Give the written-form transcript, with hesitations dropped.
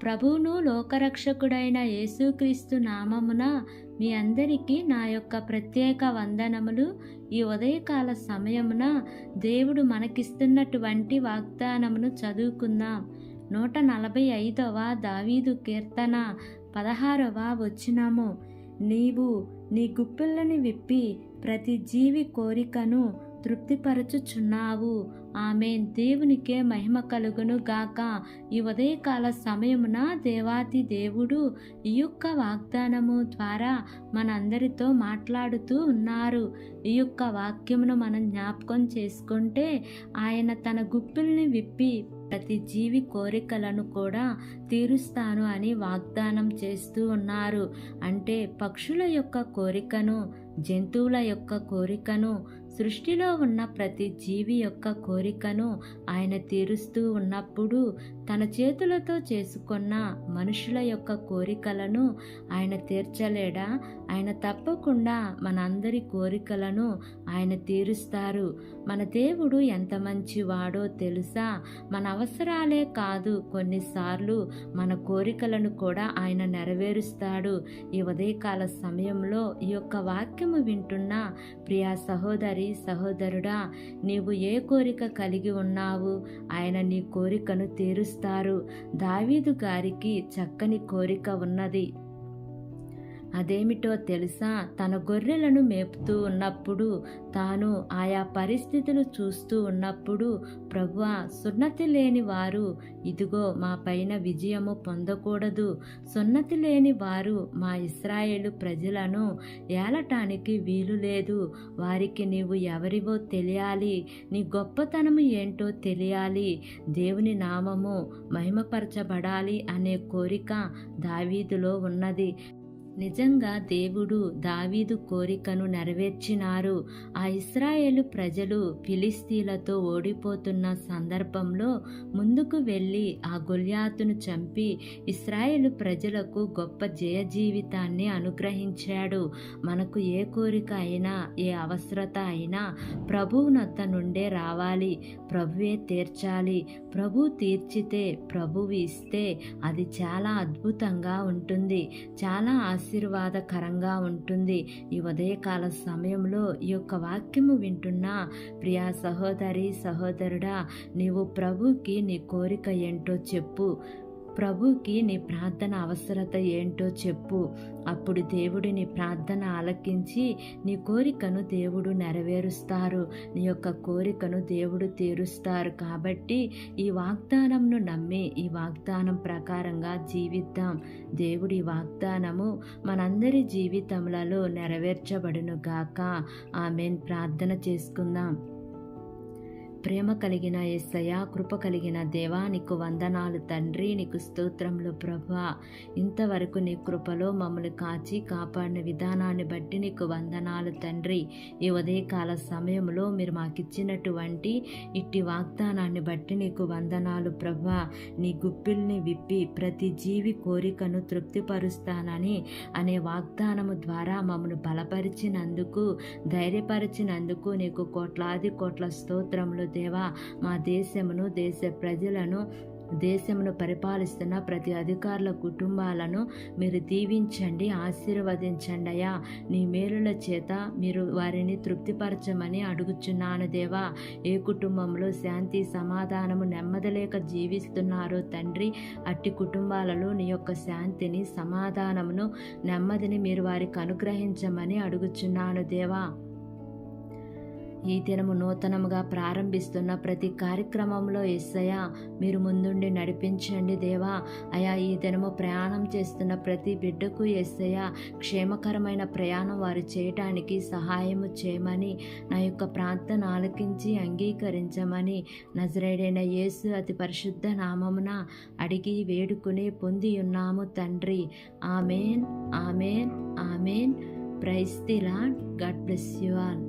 ప్రభువును లోకరక్షకుడైన యేసుక్రీస్తు నామమున మీ అందరికీ నా యొక్క ప్రత్యేక వందనములు. ఈ ఉదయకాల సమయమున దేవుడు మనకిస్తున్నటువంటి వాగ్దానమును చదువుకుందాం. 145వ దావీదు కీర్తన 16వ వచనము. నీవు నీ గుప్పిళ్ళని విప్పి ప్రతి జీవి కోరికను తృప్తిపరచుచున్నావు. ఆమేన్. దేవునికే మహిమ కలుగును గాక. ఈ ఉదయకాల సమయమున దేవాతి దేవుడు ఈ యొక్క వాగ్దానము ద్వారా మనందరితో మాట్లాడుతూ ఉన్నారు. ఈ యొక్క వాక్యమును మనం జ్ఞాపకం చేసుకుంటే ఆయన తన గుప్పిల్ని విప్పి ప్రతి జీవి కోరికలను కూడా తీరుస్తాను అని వాగ్దానం చేస్తూ ఉన్నారు. అంటే పక్షుల యొక్క కోరికను, జంతువుల యొక్క కోరికను, సృష్టిలో ఉన్న ప్రతి జీవి యొక్క కోరికను ఆయన తీరుస్తూ ఉన్నప్పుడు తన చేతులతో చేసుకున్న మనుషుల యొక్క కోరికలను ఆయన తీర్చలేడా? ఆయన తప్పకుండా మనందరి కోరికలను ఆయన తీరుస్తారు. మన దేవుడు ఎంత మంచివాడో తెలుసా? మన అవసరాలే కాదు, కొన్నిసార్లు మన కోరికలను కూడా ఆయన నెరవేరుస్తాడు. ఈ ఉదయకాల సమయంలో ఈ యొక్క వాక్యము వింటున్న ప్రియా సహోదరి సహోదరుడా, నీవు ఏ కోరిక కలిగి ఉన్నావు? ఆయన నీ కోరికను తీరుస్తారు. దావీదు గారికి చక్కని కోరిక ఉన్నది. అదేమిటో తెలుసా? తన గొర్రెలను మేపుతూ ఉన్నప్పుడు, తాను ఆయా పరిస్థితులు చూస్తూ ఉన్నప్పుడు, ప్రభువా, సున్నతి లేని వారు ఇదిగో మా పైన విజయము పొందకూడదు. సున్నతి లేని వారు మా ఇశ్రాయేలు ప్రజలను ఏలటానికి వీలు లేదు. వారికి నీవు ఎవరివో తెలియాలి, నీ గొప్పతనము ఏంటో తెలియాలి, దేవుని నామము మహిమపరచబడాలి అనే కోరిక దావీదులో ఉన్నది. నిజంగా దేవుడు దావీదు కోరికను నెరవేర్చినారు. ఆ ఇశ్రాయేలు ప్రజలు ఫిలిస్తీన్లతో ఓడిపోతున్న సందర్భంలో ముందుకు వెళ్ళి ఆ గొల్యాతును చంపి ఇశ్రాయేలు ప్రజలకు గొప్ప జయ జీవితాన్ని అనుగ్రహించాడు. మనకు ఏ కోరిక అయినా, ఏ అవసరత అయినా ప్రభువునొద్ద నుండే రావాలి. ప్రభువే తీర్చాలి. ప్రభు తీర్చితే, ప్రభువు ఇస్తే అది చాలా అద్భుతంగా ఉంటుంది, చాలా ఆశీర్వాదకరంగా ఉంటుంది. ఈ ఉదయకాల సమయంలో ఈ యొక్క వాక్యము వింటున్న ప్రియా సహోదరి సహోదరుడా, నీవు ప్రభుకి నీ కోరిక ఏంటో చెప్పు. ప్రభుకి నీ ప్రార్థన అవసరత ఏంటో చెప్పు. అప్పుడు దేవుడు నీ ప్రార్థన ఆలకించి నీ కోరికను దేవుడు నెరవేరుస్తారు. నీ యొక్క కోరికను దేవుడు తీరుస్తారు. కాబట్టి ఈ వాగ్దానంను నమ్మి ఈ వాగ్దానం ప్రకారంగా జీవిద్దాం. దేవుడి వాగ్దానము మనందరి జీవితములలో నెరవేర్చబడును గాక. ఆమేన్. ప్రార్థన చేసుకుందాం. ప్రేమ కలిగిన యేసయ్య, కృప కలిగిన దేవా, నీకు వందనాలు తండ్రి. నీకు స్తోత్రములు ప్రభువా. ఇంతవరకు నీ కృపలో మమ్మల్ని కాచి కాపాడిన విధానాన్ని బట్టి నీకు వందనాలు తండ్రి. ఈ ఉదయకాల సమయంలో మీరు మాకిచ్చినటువంటి ఇట్టి వాగ్దానాన్ని బట్టి నీకు వందనాలు ప్రభువా. నీ గుప్పిల్ని విప్పి ప్రతి జీవి కోరికను తృప్తిపరుస్తానని అనే వాగ్దానము ద్వారా మమ్మల్ని బలపరిచినందుకు, ధైర్యపరిచినందుకు నీకు కోట్లాది కోట్ల స్తోత్రములు దేవా. మా దేశమును, దేశ ప్రజలను, దేశమును పరిపాలిస్తున్న ప్రతి అధికారుల కుటుంబాలను మీరు దీవించండి, ఆశీర్వదించండి అయ్యా. నీ మేలుల చేత మీరు వారిని తృప్తిపరచమని అడుగుచున్నాను దేవా. ఏ కుటుంబంలో శాంతి, సమాధానము, నెమ్మది లేక జీవిస్తున్నారో తండ్రి, అట్టి కుటుంబాలలో నీ యొక్క శాంతిని, సమాధానమును, నెమ్మదిని మీరు వారికి అనుగ్రహించమని అడుగుచున్నాను దేవా. ఈ దినము నూతనముగా ప్రారంభిస్తున్న ప్రతి కార్యక్రమంలో యేసయ్య మీరు ముందుండి నడిపించండి దేవా. అయా, ఈ దినము ప్రయాణం చేస్తున్న ప్రతి బిడ్డకు యేసయ్య క్షేమకరమైన ప్రయాణం వారు చేయటానికి సహాయము చేయమని, నా యొక్క ప్రార్థన ఆలకించి అంగీకరించమని నజరేయుడైన యేసు అతి పరిశుద్ధ నామమున అడిగి వేడుకుని పొంది ఉన్నాము తండ్రి. ఆమేన్, ఆమేన్, ఆమేన్. Praise the Lord. God bless you all.